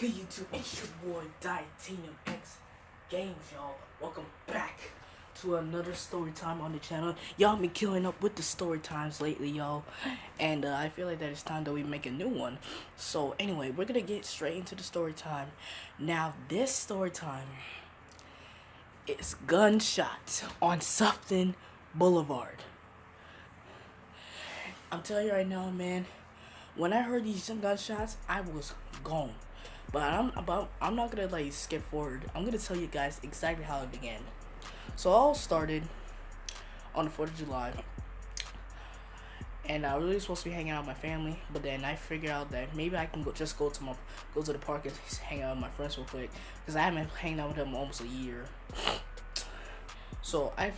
Good YouTube, it's your boy DytaniumXGames, y'all. Welcome back to another story time on the channel. Y'all been killing up with the story times lately, y'all, and I feel like that it's time that we make a new one. So anyway, we're gonna get straight into the story time. Now this story time is gunshots on Sufton Boulevard. I'm telling you right now, man, when I heard these gunshots, I was gone. But I'm not gonna like skip forward. I'm gonna tell you guys exactly how it began. So it all started on the 4th of July, and I was really supposed to be hanging out with my family. But then I figured out that maybe I can go to the park and hang out with my friends real quick, because I haven't hanging out with them almost a year. So I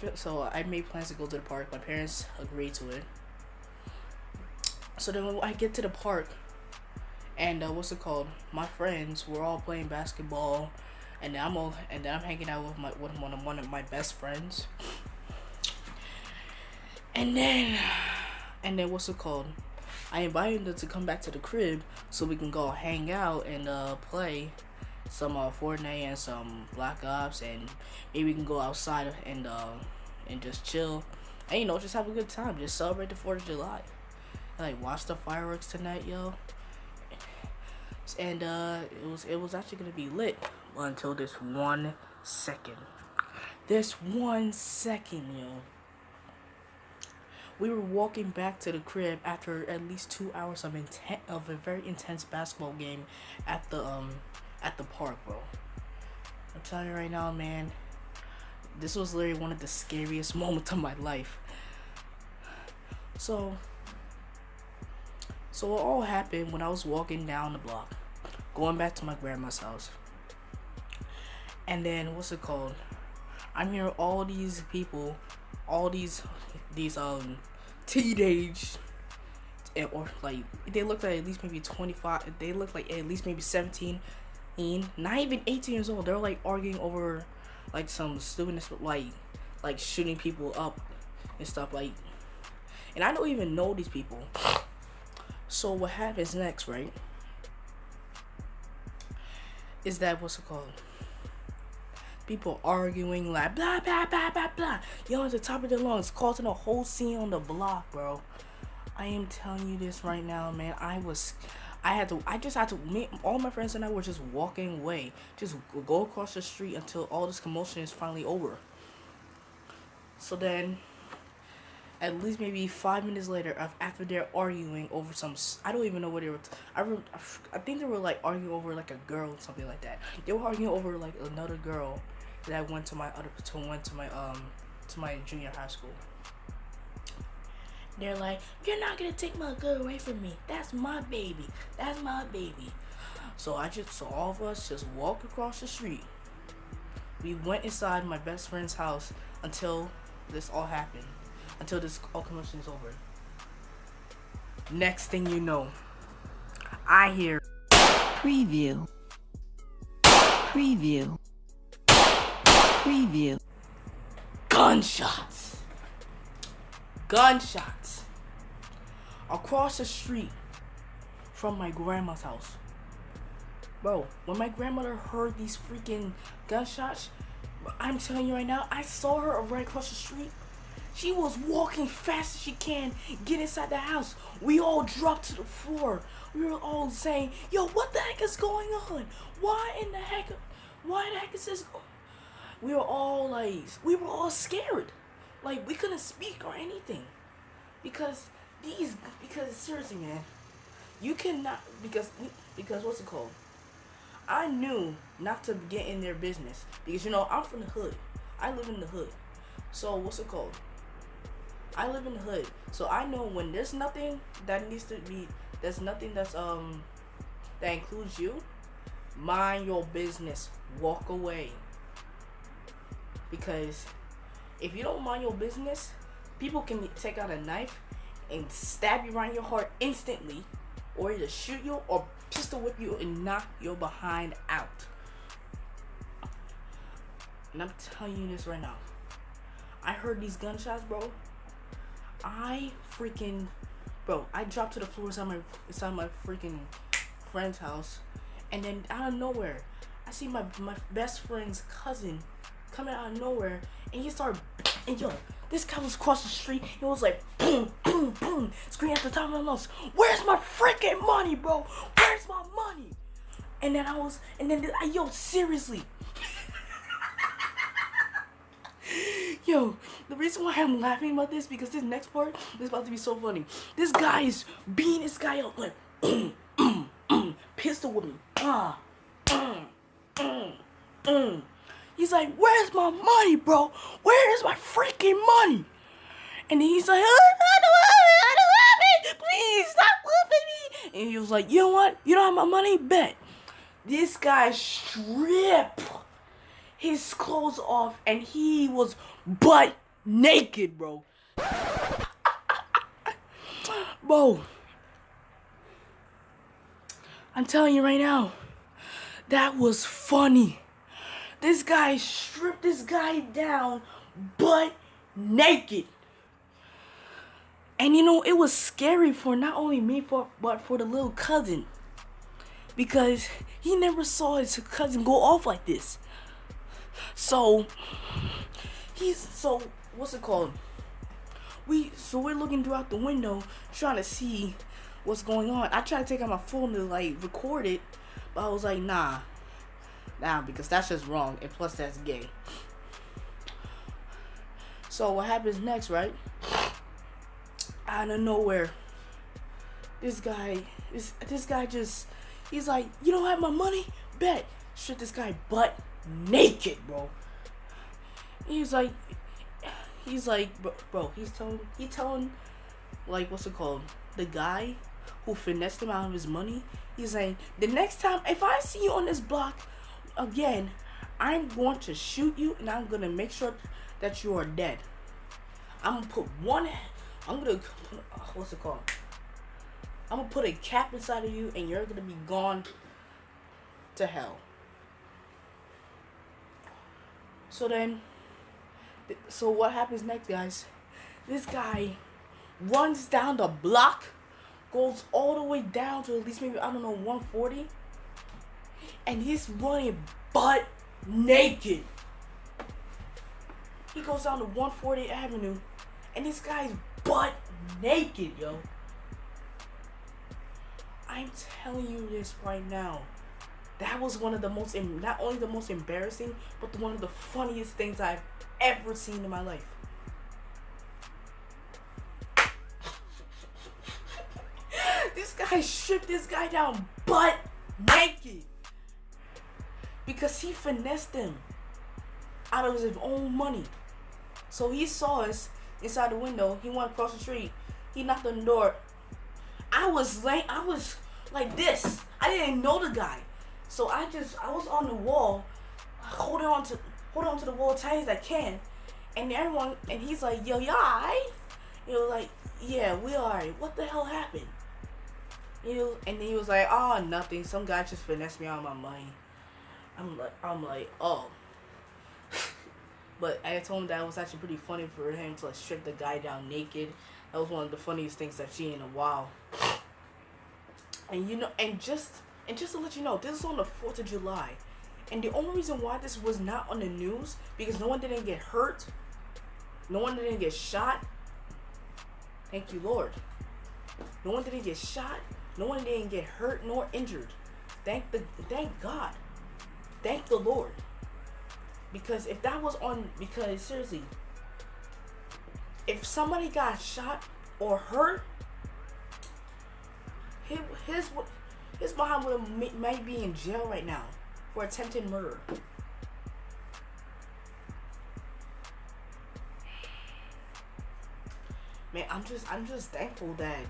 made plans to go to the park. My parents agreed to it. So then when I get to the park, and my friends were all playing basketball, and then I'm hanging out with one of my best friends. And then I invited them to come back to the crib so we can go hang out and play some Fortnite and some Black Ops, and maybe we can go outside and just chill and just have a good time, just celebrate the 4th of July. Like, watch the fireworks tonight, yo. And it was actually gonna be lit until this 1 second. This 1 second, yo. We were walking back to the crib after at least 2 hours of a very intense basketball game at the park, bro. I'm telling you right now, man, this was literally one of the scariest moments of my life. So it all happened when I was walking down the block, going back to my grandma's house. And then I'm hearing all these people, all these teenage, or like they look like at least maybe 25. They look like at least maybe 17, not even 18 years old. They're like arguing over like some stupidness, like shooting people up and stuff like. And I don't even know these people. So what happens next, right, is that people arguing like blah blah blah blah blah, at the top of their lungs, causing a whole scene on the block, bro. I am telling you this right now, man. All my friends and I were just walking away, just go across the street until all this commotion is finally over. So then, at least maybe 5 minutes later, after they're arguing over some, I don't even know what they were. I think they were like arguing over like a girl or something like that. They were arguing over like another girl that went to my junior high school. They're like, "You're not gonna take my girl away from me. That's my baby. That's my baby." So all of us just walked across the street. We went inside my best friend's house until this all happened. Until this all commotion is over. Next thing you know, I hear preview. Gunshots across the street from my grandma's house. Bro, when my grandmother heard these freaking gunshots, I'm telling you right now, I saw her right across the street. She was walking fast as she can, get inside the house. We all dropped to the floor. We were all saying, "Yo, what the heck is going on? Why the heck is this going?" We were all scared. Like, we couldn't speak or anything. Because seriously, man, you cannot, because I knew not to get in their business. Because, I'm from the hood. I live in the hood. So, I live in the hood, so I know when there's nothing that includes you, mind your business, walk away. Because if you don't mind your business, people can take out a knife and stab you right in your heart instantly, or either shoot you or pistol whip you and knock your behind out. And I'm telling you this right now. I heard these gunshots, bro. I dropped to the floor inside my freaking friend's house, And then out of nowhere, I see my best friend's cousin coming out of nowhere, and he started, and yo, this guy was across the street. He was like, boom, boom, boom, screaming at the top of my lungs, "Where's my freaking money, bro? Where's my money?" And then yo, seriously. Yo, the reason why I'm laughing about this because this next part is about to be so funny. This guy is beating this guy up like, pistol with me. He's like, "Where's my money, bro? Where is my freaking money?" And then he's like, I don't have it. Please stop whooping me. And he was like, "You know what? You don't have my money? Bet." This guy stripped his clothes off and he was butt naked, bro. Bro, I'm telling you right now, that was funny. This guy stripped this guy down butt naked. And you know, it was scary for not only me, but for the little cousin. Because he never saw his cousin go off like this. So what's it called? We're looking throughout the window trying to see what's going on. I tried to take out my phone to like record it, but I was like, nah, because that's just wrong, and plus that's gay. So what happens next, right? Out of nowhere, this guy just, he's like, "You don't have my money? Bet." Shit, this guy butt naked, bro. He's like, bro, he's telling, like, what's it called? The guy who finessed him out of his money. He's saying, "The next time, if I see you on this block again, I'm going to shoot you, and I'm gonna make sure that you are dead. I'm gonna put what's it called? I'm gonna put a cap inside of you, and you're gonna be gone to hell." So what happens next, guys? This guy runs down the block, goes all the way down to at least maybe, I don't know, 140, and he's running butt naked. He goes down to 140 Avenue, and this guy's butt naked, yo. I'm telling you this right now. That was one of the most, not only the most embarrassing, but one of the funniest things I've ever seen in my life. This guy stripped this guy down butt naked because he finessed him out of his own money. So he saw us inside the window. He went across the street. He knocked on the door. I was like this. I didn't know the guy. So I was on the wall, holding on to the wall tight as I can, and he's like, "Yo, y'all alright?" You know, like, "Yeah, we alright. What the hell happened?" You know, and then he was like, "Oh, nothing. Some guy just finessed me out of my money." I'm like, oh. But I told him that it was actually pretty funny for him to like strip the guy down naked. That was one of the funniest things I've seen in a while. And you know, and just to let you know, this is on the 4th of July. And the only reason why this was not on the news, because no one didn't get hurt. No one didn't get shot. Thank you, Lord. No one didn't get shot. No one didn't get hurt nor injured. Thank God. Thank the Lord. Because if that was on, because seriously, if somebody got shot or hurt, his behind might be in jail right now for attempted murder. Man, I'm just thankful that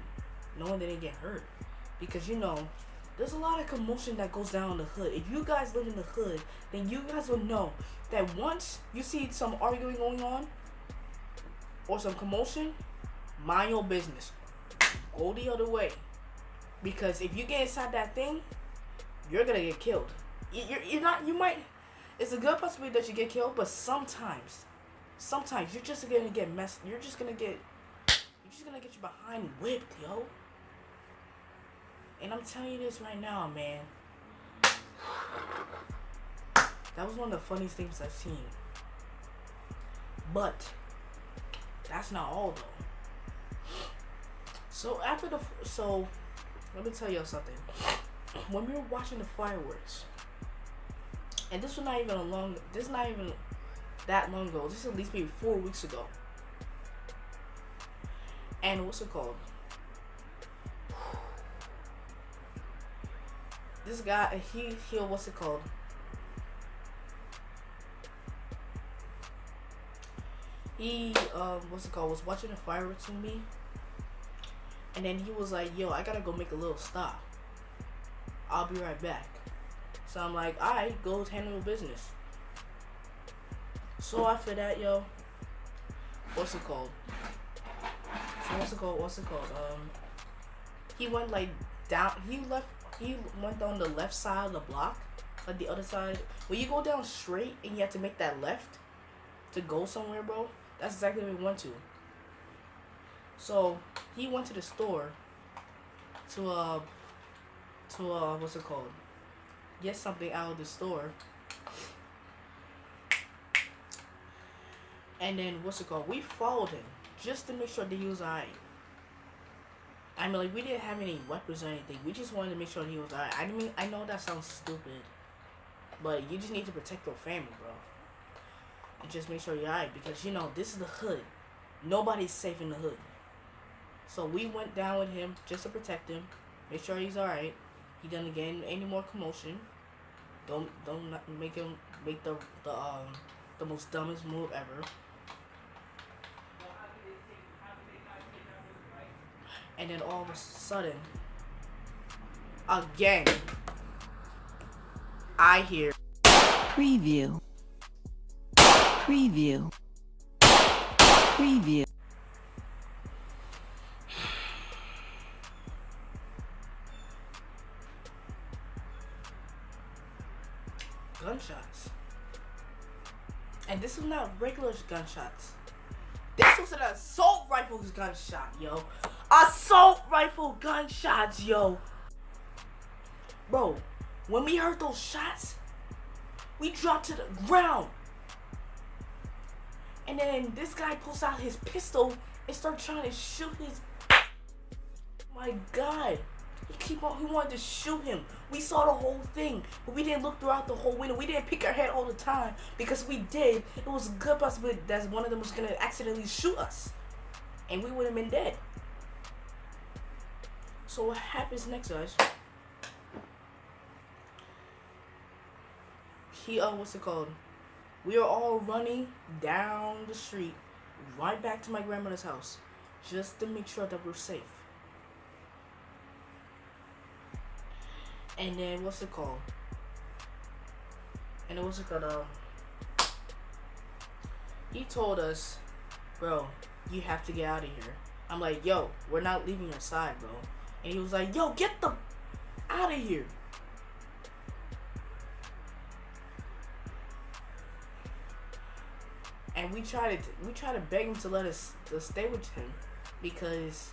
no one didn't get hurt, because you know, there's a lot of commotion that goes down in the hood. If you guys live in the hood, then you guys will know that once you see some arguing going on or some commotion, mind your business. Go the other way. Because if you get inside that thing, you're gonna get killed. You might, it's a good possibility that you get killed, but sometimes you're just gonna get you're just gonna get your behind whipped, yo. And I'm telling you this right now, man. That was one of the funniest things I've seen. But that's not all though. So let me tell y'all something. When we were watching the fireworks, and this is not even that long ago. This is at least maybe 4 weeks ago. And what's it called? This guy, he what's it called? He was watching the fireworks with me, and then he was like, yo, I gotta go make a little stop. I'll be right back. So I'm like, alright, go handle business. So after that, yo, what's it called? He went like down, he went down the left side of the block, like the other side. When you go down straight and you have to make that left to go somewhere, bro, that's exactly where we went to. So he went to the store to what's it called? Get something out of the store. And then what's it called? We followed him just to make sure that he was alright. I mean, like, we didn't have any weapons or anything. We just wanted to make sure that he was alright. I know that sounds stupid, but you just need to protect your family, bro. And just make sure you're alright, because, you know, this is the hood. Nobody's safe in the hood. So we went down with him just to protect him, make sure he's alright. He doesn't get any more commotion. Don't make him make the most dumbest move ever. And then all of a sudden, again, I hear preview. Gunshots. And this was not regular gunshots. This was an assault rifle gunshot, yo. Assault rifle gunshots, yo. Bro, when we heard those shots, we dropped to the ground. And then this guy pulls out his pistol and starts trying to shoot his... My God. He wanted to shoot him. We saw the whole thing, but we didn't look throughout the whole window. We didn't pick our head all the time, because if we did, it was a good possibility that one of them was going to accidentally shoot us, and we would have been dead. So what happens next, guys? What's it called? We are all running down the street, right back to my grandmother's house, just to make sure that we're safe. And then what's it called? He told us, bro, you have to get out of here. I'm like, yo, we're not leaving your side, bro. And he was like, yo, get the out of here. And we tried to beg him to let us to stay with him, because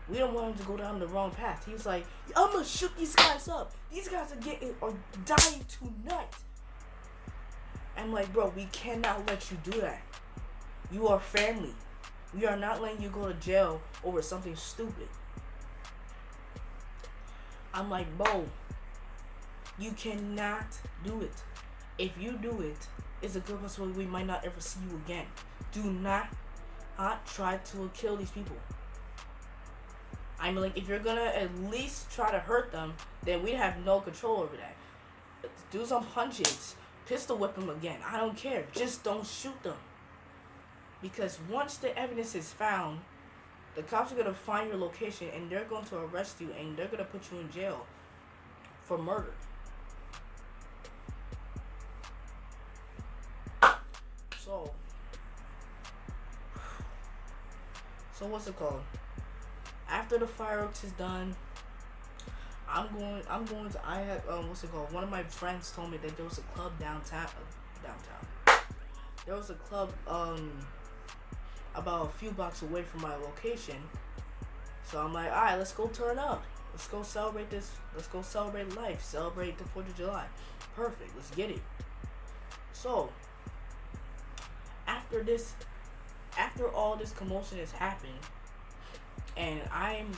we don't want him to go down the wrong path. He was like, I'm gonna shoot these guys up. These guys are dying tonight. I'm like, bro, we cannot let you do that. You are family. We are not letting you go to jail over something stupid. I'm like, bro, you cannot do it. If you do it, it's a good possibility we might not ever see you again. Do not try to kill these people. I mean, like, if you're gonna at least try to hurt them, then we have no control over that. Do some punches, pistol whip them again. I don't care. Just don't shoot them. Because once the evidence is found, the cops are gonna find your location and they're going to arrest you and they're gonna put you in jail for murder. So what's it called? After the fireworks is done, I'm going to, I have, what's it called? One of my friends told me that there was a club downtown. There was a club, about a few blocks away from my location. So I'm like, alright, let's go turn up. Let's go celebrate this. Let's go celebrate life. Celebrate the 4th of July. Perfect. Let's get it. So, after all this commotion has happened, and I am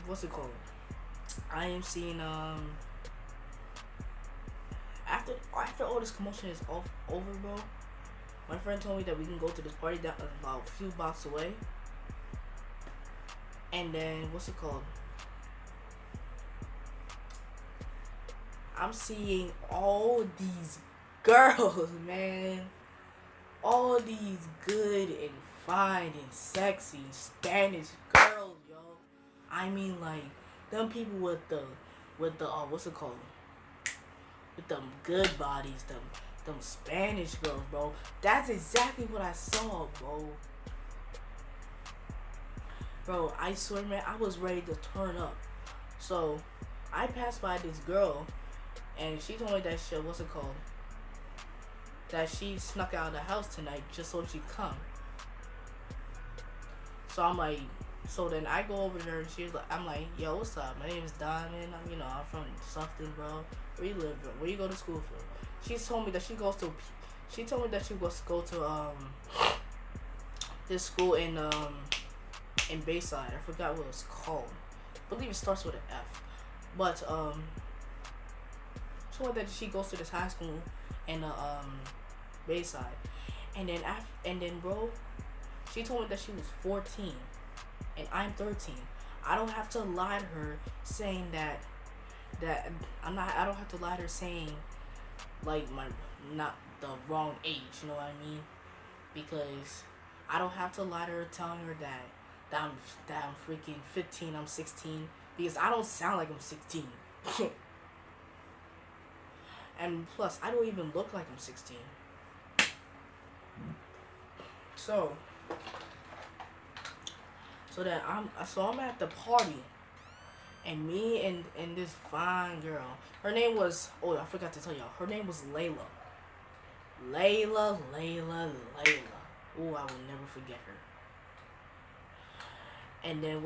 seeing after all this commotion is over, bro. My friend told me that we can go to this party down about a few blocks away, and then I'm seeing all these girls, man. All these good and fine and sexy Spanish girls, yo. I mean, like, them people with the with them good bodies, them Spanish girls, bro. That's exactly what I saw, bro. Bro, I swear, man, I was ready to turn up. So, I passed by this girl, and she told me that that she snuck out of the house tonight just so she'd come. So I'm like, so then I go over there, and I'm like, yo, what's up? My name is Diamond. I'm from something, bro. Where you live? Bro? Where you go to school for? She told me that she was to go to this school in Bayside. I forgot what it's called. I believe it starts with an F. But she told me that she goes to this high school in Bayside, and then bro, she told me that she was 14 and I'm 13. I don't have to lie to her saying that I don't have to lie to her saying like my not the wrong age, you know what I mean? Because I don't have to lie to her telling her that I'm freaking 15, I'm 16, because I don't sound like I'm 16. And plus, I don't even look like I'm 16. So I'm at the party, and me and this fine girl. Her name was, oh, I forgot to tell y'all. Her name was Layla. Layla. Oh, I will never forget her. And then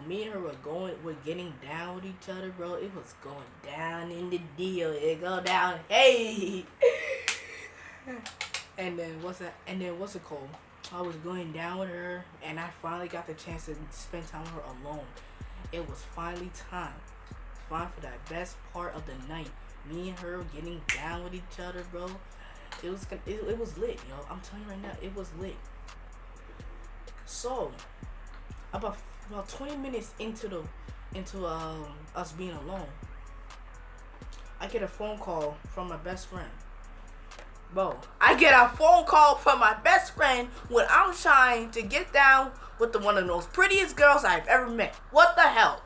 me and her were getting down with each other, bro. It was going down in the deal. It go down, hey. And then I was going down with her, and I finally got the chance to spend time with her alone. It was finally time. Time for that best part of the night. Me and her getting down with each other, bro. It was lit, yo. I'm telling you right now, it was lit. So, about 20 minutes into us being alone, I get a phone call from my best friend. Bro, I get a phone call from my best friend when I'm trying to get down with one of the most prettiest girls I've ever met. What the hell?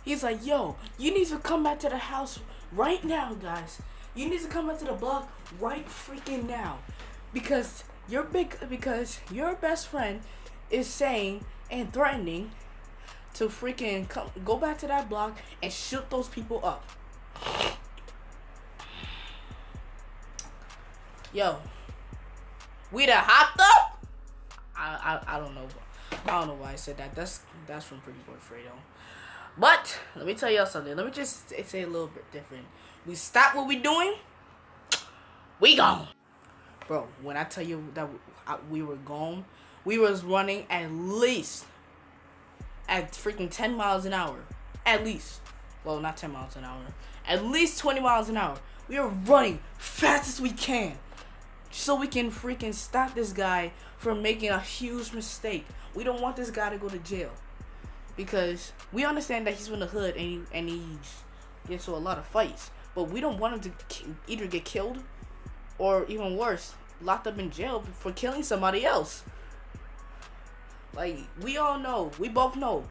He's like, yo, you need to come back to the house right now, guys. You need to come back to the block right freaking now. Because your best friend is saying and threatening to freaking go back to that block and shoot those people up. Yo, we done hopped up. I don't know. I don't know why I said that. That's from Pretty Boy Fredo. But let me tell y'all something. Let me just say a little bit different. We stop what we doing. We gone. Bro, when I tell you that we were gone, we was running at least at freaking 10 miles an hour. At least. Well, not 10 miles an hour. At least 20 miles an hour. We are running fast as we can, so we can freaking stop this guy from making a huge mistake. We don't want this guy to go to jail, because we understand that he's from the hood and he gets into a lot of fights. But we don't want him to either get killed or, even worse, locked up in jail for killing somebody else. Like, we both know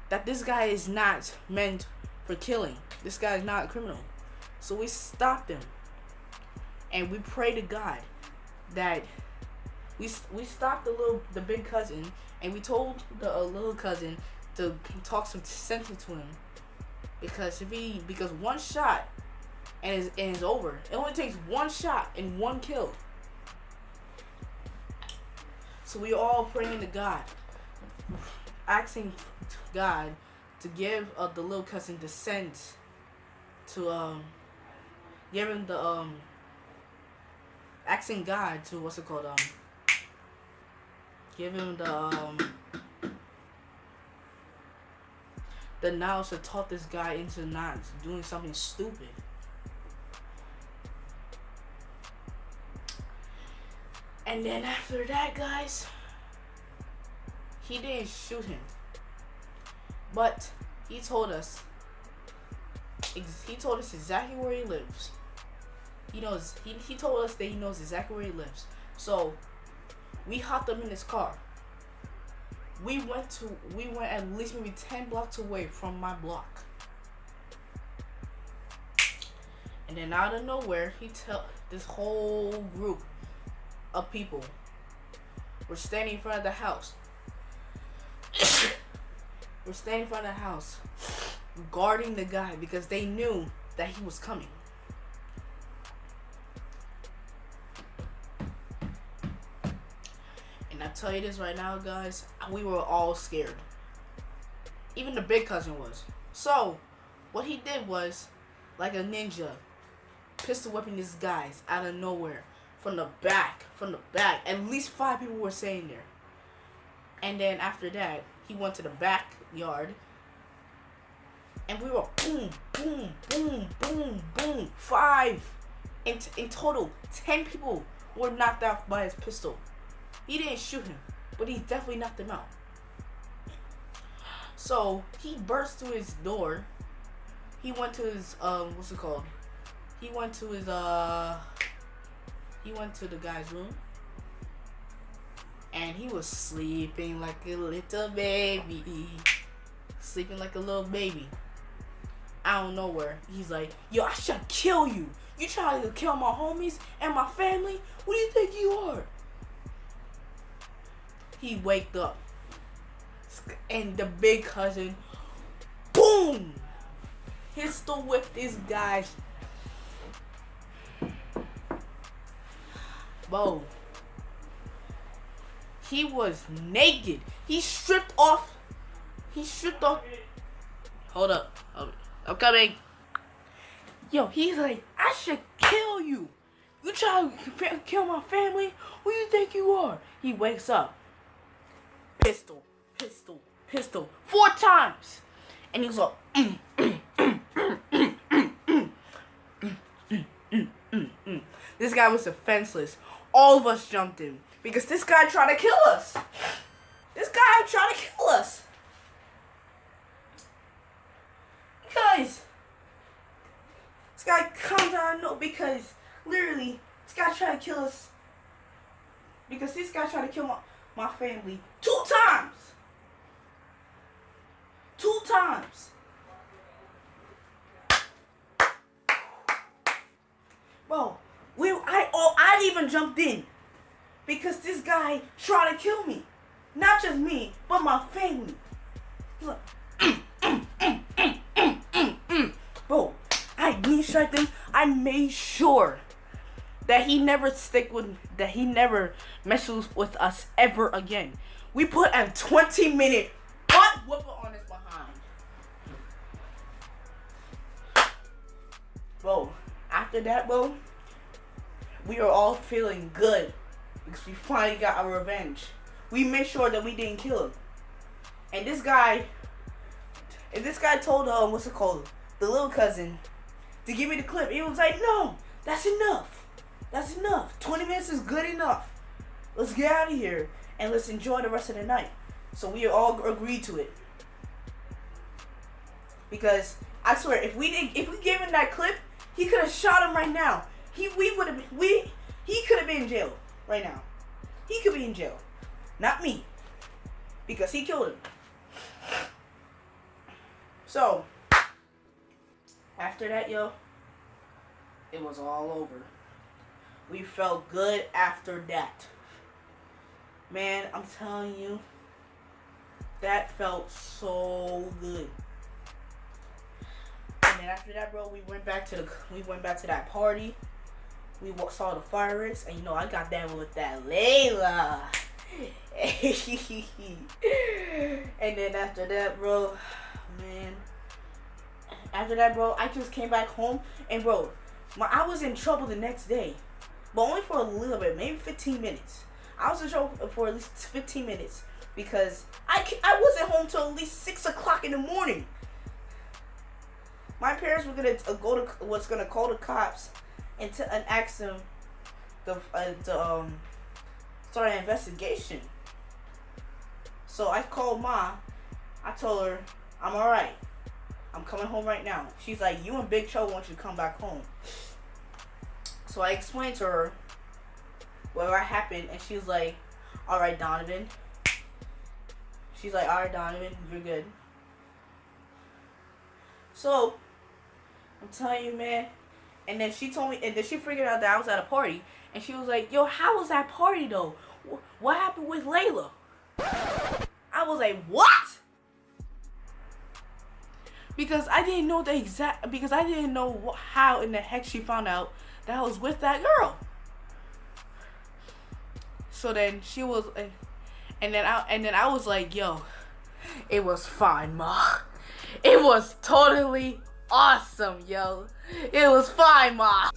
that this guy is not meant for killing. This guy is not a criminal. So we stopped him, and we pray to God that we stopped the big cousin, and we told the little cousin to talk some sense into him, because one shot and it's over. It only takes one shot and one kill. So we all praying to God asking God to give the little cousin the sense to give him the asking God to what's it called give him the knowledge to talk this guy into not doing something stupid. And then after that, guys, he didn't shoot him, but he told us exactly where he lives. He knows he told us that he knows exactly where he lives. So we hopped up in his car. We went at least maybe 10 blocks away from my block. And then out of nowhere, this whole group of people were standing in front of the house. We're standing in front of the house, guarding the guy because they knew that he was coming. And I tell you this right now, guys, we were all scared. Even the big cousin was. So, what he did was, like a ninja, pistol whipping these guys out of nowhere. From the back. At least 5 people were staying there. And then after that, he went to the backyard. And we were boom, boom, boom, boom, boom. 5. In total, 10 people were knocked out by his pistol. He didn't shoot him, but he definitely knocked him out. So, he burst through his door. He went to his, what's it called? He went to the guy's room. And he was sleeping like a little baby. Sleeping like a little baby. Out of nowhere, he's like, yo, I should kill you. You trying to kill my homies and my family? What do you think you are? He waked up. And the big cousin, boom! Pistol whipped this guy's. Bro. He was naked. He stripped off. Hold up. I'm coming. Yo, he's like, I should kill you. You try to kill my family? Who do you think you are? He wakes up. Pistol. 4 times. And he's like, This guy was defenseless. All of us jumped in. Because this guy tried to kill us. Guys, this guy comes out of nowhere because literally this guy tried to kill us. Because this guy tried to kill my family 2 times. 2 times. Bro, I even jumped in. Because this guy tried to kill me. Not just me, but my family. He's like, Bro, I knee striked him. I made sure that he never messes with us ever again. We put a 20-minute butt whoopper on his behind. Bro, after that, bro, we were all feeling good. Because we finally got our revenge. We made sure that we didn't kill him. And this guy told what's it called? The little cousin to give me the clip. He was like, no, that's enough. 20 minutes is good enough. Let's get out of here and let's enjoy the rest of the night. So we all agreed to it. Because I swear, if we gave him that clip, he could have shot him right now. He could have been in jail. Right now. He could be in jail. Not me. Because he killed him. So, after that, yo, it was all over. We felt good after that. Man, I'm telling you, that felt so good. And then after that, bro, we went back to that party. We saw the fireworks, and I got down with that Layla. And then after that, bro, man. After that, bro, I just came back home. And, bro, I was in trouble the next day. But only for a little bit. Maybe 15 minutes. I was in trouble for at least 15 minutes. Because I wasn't home till at least 6 o'clock in the morning. My parents were going to call the cops and ask them to start an investigation. So I called Ma. I told her, I'm alright. I'm coming home right now. She's like, you in big trouble once you come back home. So I explained to her what happened, and she's like, alright, Donovan. She's like, alright, Donovan, you're good. So, I'm telling you, man. And then she told me, and then she figured out that I was at a party. And she was like, yo, how was that party, though? What happened with Layla? I was like, what? Because I didn't know how in the heck she found out that I was with that girl. So then she was, and then I was like, yo, it was fine, Ma. It was totally awesome, yo. It was fine, Ma.